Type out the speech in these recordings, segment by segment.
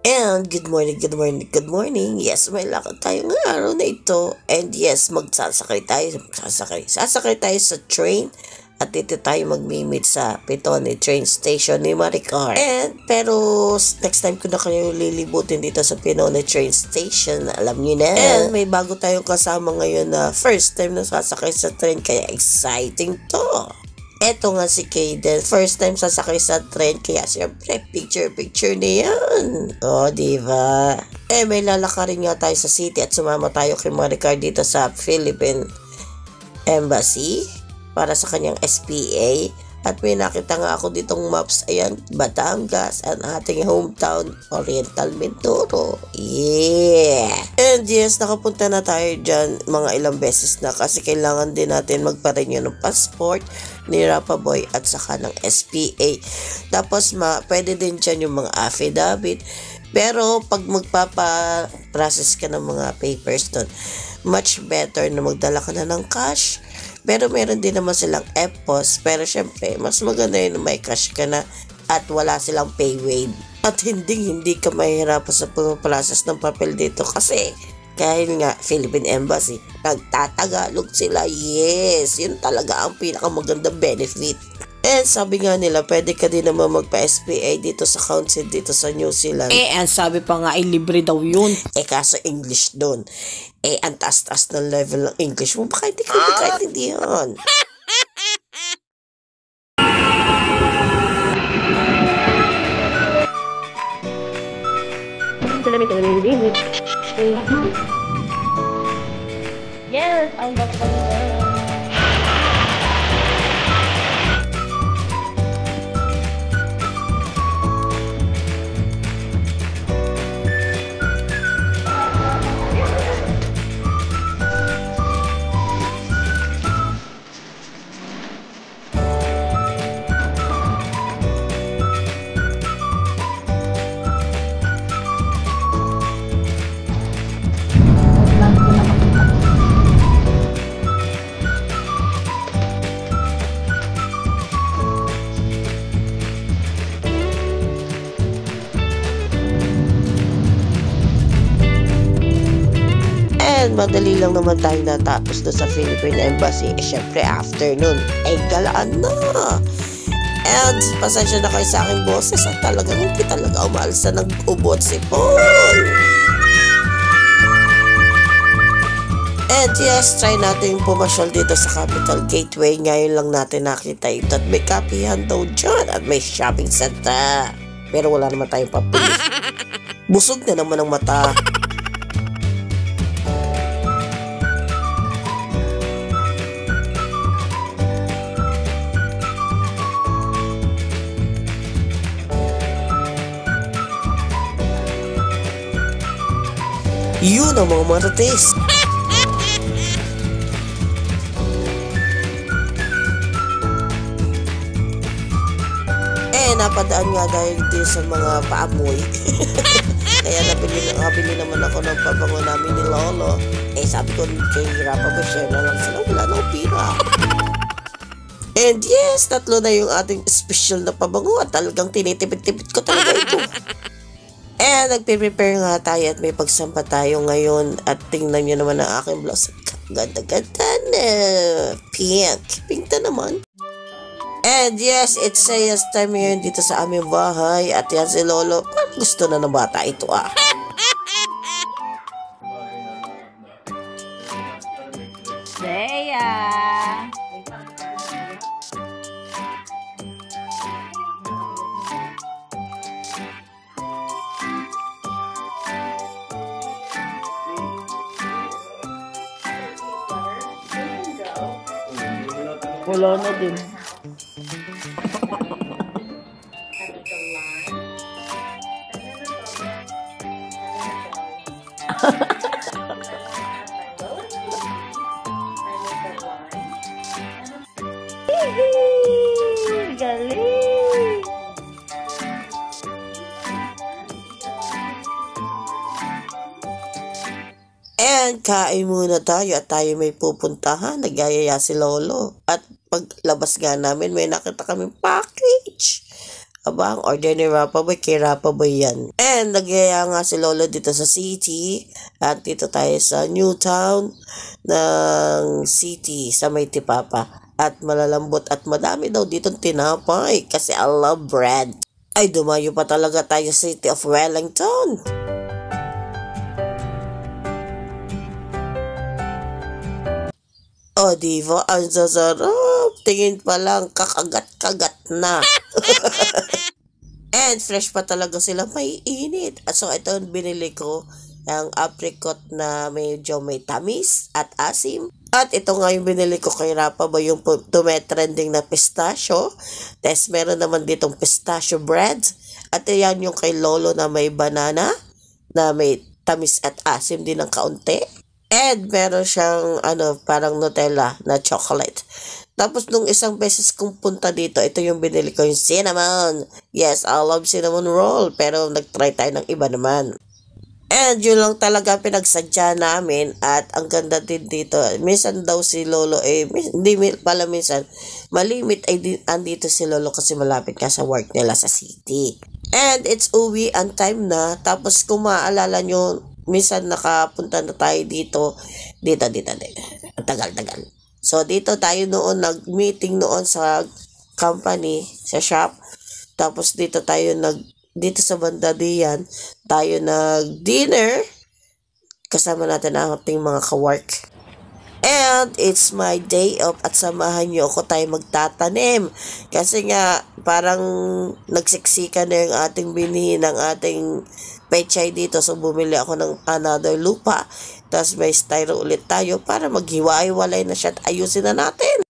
And good morning, good morning, good morning. Yes, may lakad tayo ngayong araw na ito. And yes, sasakay tayo sa train. At dito tayo magmi-meet sa Pitone train station ni Maricar. Pero next time ko na kayo lilibutin dito sa Pitone train station, alam niyo na. And may bago tayong kasama ngayon na first time na sasakay sa train, kaya exciting to. Eto nga si Kaden, first time sasakay sa train, kaya siyempre picture na yan. O, diba? May lalakarin nga tayo sa city at sumama tayo kay Maricar dito sa Philippine Embassy para sa kanyang SPA. At may nakita nga ako ditong maps, ayan, Batangas, ang ating hometown, Oriental Mindoro. Yeah! And yes, nakapunta na tayo dyan mga ilang beses na kasi kailangan din natin magpa-renew ng passport ni Rapa Boy at saka ng SPA. Tapos pwede din dyan yung mga affidavit. Pero pag magpapa-process ka ng mga papers doon, much better na magdala ka na ng cash. Pero meron din naman silang EPOS. Pero syempre, mas maganda yun na may cash ka na at wala silang pay wave. At hindi ka mahirapan sa pagpapalasas ng papel dito kasi kahit nga Philippine Embassy, nagtatagalog sila. Yes, yun talaga ang pinakamagandang benefit. And sabi nga nila, pwede ka din naman magpa-SPA dito sa council dito sa New Zealand. Ang sabi pa nga ay libre daw yun. Kaso English doon. Ang taas-taas ng level ng English mo. Baka hindi ka magkaintindihan. Yes, ang ganda. And madali lang naman tayo natapos na sa Philippine Embassy. Syempre afternoon, galaan na. And pasensya na kayo sa aking boses at talagang hindi talaga umalis na nag-ubot si Paul. And yes, try natin pumasyal dito sa Capital Gateway. Ngayon lang natin nakita ito at may kapihan daw dyan at may shopping center. Pero wala naman tayong papili. Busog na naman ang mata. Yun ang mga marites. Napadaan nga dahil din sa mga paamoy. Kaya nabili naman ako ng pabango namin ni Lolo. Sabi ko kay Rapa ba, share na lang sila. Wala na pira. And yes, 3 na yung ating special na pabango at talagang tinitipid-tipid ko talaga ito. Nagpe-prepare nga tayo at may pagsampa tayo ngayon at tingnan nyo naman ang aking blouse. Ganda-ganda na. Pink na naman. And yes, it's sales time ngayon dito sa aming bahay. At yan si Lolo, parang gusto na ng bata ito Leia! Wala na din. Galing! And kain muna tayo at tayo may pupuntahan. Nagyayaya si Lolo. At paglabas nga namin, may nakita kaming package. Aba, ang order ni Rapaboy, kay Rapaboy yan. And nagyaya nga si Lolo dito sa city. At dito tayo sa Newtown ng city sa May Tipapa. At malalambot at madami daw ditong tinapay kasi I love bread. Ay, dumayo pa talaga tayo sa City of Wellington. Oh, diva, ang sasarap. Tingin pa lang, kakagat-kagat na. And fresh pa talaga sila, may init. So, ito binili ko, ang apricot na medyo may tamis at asim. At ito nga yung binili ko kay Rapaboy, yung tumetrending na pistachio. Tapos meron naman ditong pistachio bread. At yan yung kay Lolo na may banana, na may tamis at asim din ng kaunti. And meron siyang parang Nutella na chocolate. Tapos nung isang beses kong punta dito, ito yung binili ko, yung cinnamon. Yes, I love cinnamon roll. Pero nag-try tayo ng iba naman. And yun lang talaga pinagsadya namin at ang ganda din dito. Minsan daw si Lolo hindi pala minsan, malimit ay andito si Lolo kasi malapit ka sa work nila sa city. And it's uwi ang time na. Tapos kung maaalala nyo, minsan nakapunta na tayo dito. Tagal. So dito tayo noon nag-meeting noon sa company, sa shop. Tapos dito sa banda diyan, tayo nag-dinner kasama natin ang ating mga ka-work. And it's my day off at samahan niyo ako tayo magtatanim. Kasi nga, parang nagsiksikan na yung ating binhi ng ating pechay dito. So, bumili ako ng another lupa. Tapos may styro ulit tayo para maghiwa-hiwalay na siya at ayusin na natin.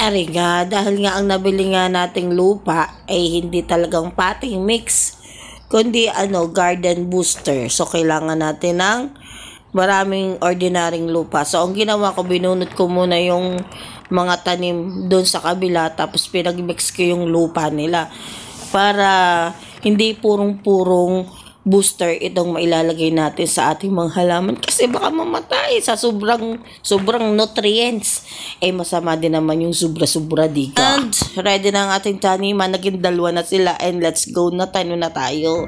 Ari nga, dahil nga ang nabili nga nating lupa ay hindi talagang potting mix, kundi garden booster. So, kailangan natin ng maraming ordinaryong lupa. So, ang ginawa ko, binunot ko muna yung mga tanim doon sa kabila, tapos pinag-mix ko yung lupa nila para hindi purong-purong booster itong mailalagay natin sa ating mga halaman kasi baka mamatay sa sobrang nutrients. Masama din naman yung sobra-sobra dito. And ready na ang ating taniman, naging dalawa na sila and let's go na tayo.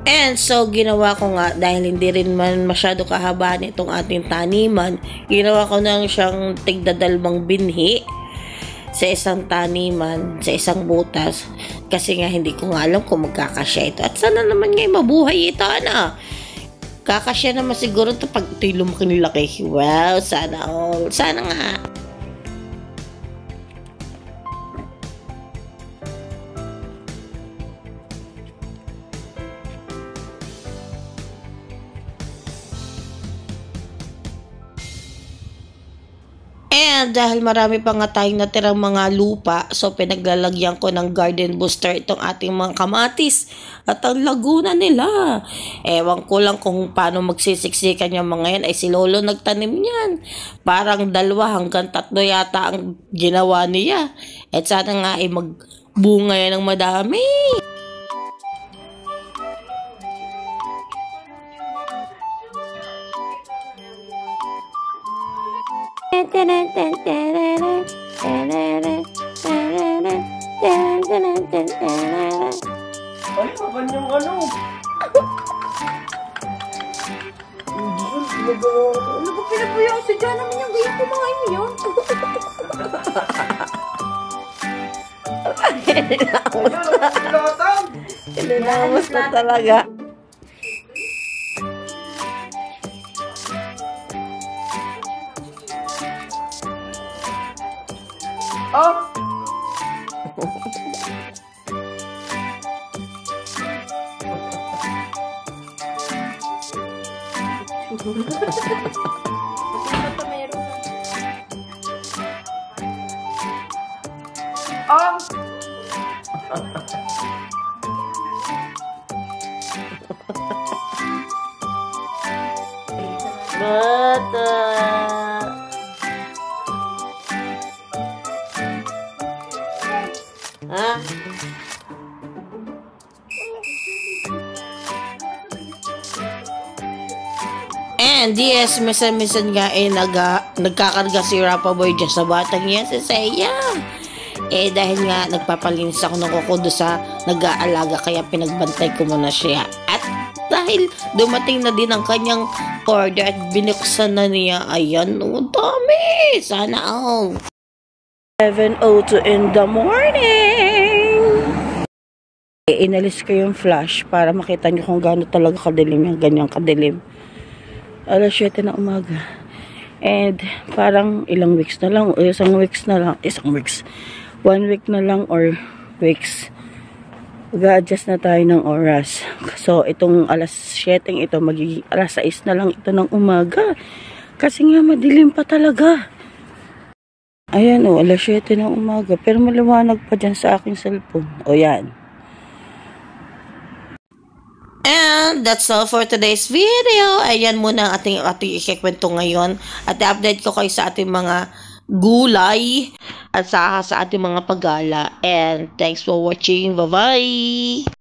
And so, ginawa ko nga, dahil hindi rin man masyado kahabaan itong ating taniman, ginawa ko nang siyang tigdadalawang binhi sa isang taniman, sa isang butas. Kasi nga, hindi ko nga alam kung magkakasya ito. At sana naman nga mabuhay ito, kakasya naman siguro ito pag ito'y lumaki laki. Wow, sana all. Sana nga. And dahil marami pa nga tayong natirang mga lupa, so pinaglalagyan ko ng garden booster itong ating mga kamatis at ang laguna nila. Ewan ko lang kung paano magsisiksikan yung mga yan. Ay si Lolo nagtanim yan. Parang 2 hanggang 3 yata ang ginawa niya. At sana nga ay magbunga yan ng madami. Ay, kapan yung ano? Ano ba pinapuyaw si John naman yung ganyan kumain niyo? Tinamos na talaga. Oh! Bata. Ha? And yes, minsan nga nagkakarga si Rapa Boy dyan sa batang yan si Seiya. Dahil nga nagpapalinis ako ng kuko doon sa nag-aalaga kaya pinagbantay ko muna siya. At dahil dumating na din ang kanyang order at binuksan na niya, ayan, dami! Sana all. 7:02 in the morning! Inalis ko yung flash para makita nyo kung gaano talaga kadilim yung ganyang kadilim. 7:00 na umaga. And parang ilang weeks na lang, o isang weeks. 1 week na lang or weeks. Mag-a-adjust na tayo ng oras. So, itong 7:00 ito, magiging 6:00 na lang ito ng umaga. Kasi nga, madilim pa talaga. Ayan o, 7:00 ng umaga. Pero maliwanag pa dyan sa aking cellphone. O yan. And that's all for today's video. Ayan muna ang ating ikikwento ngayon. At i-update ko kayo sa ating mga gulay at sa ating mga paggala. And thanks for watching. Bye-bye!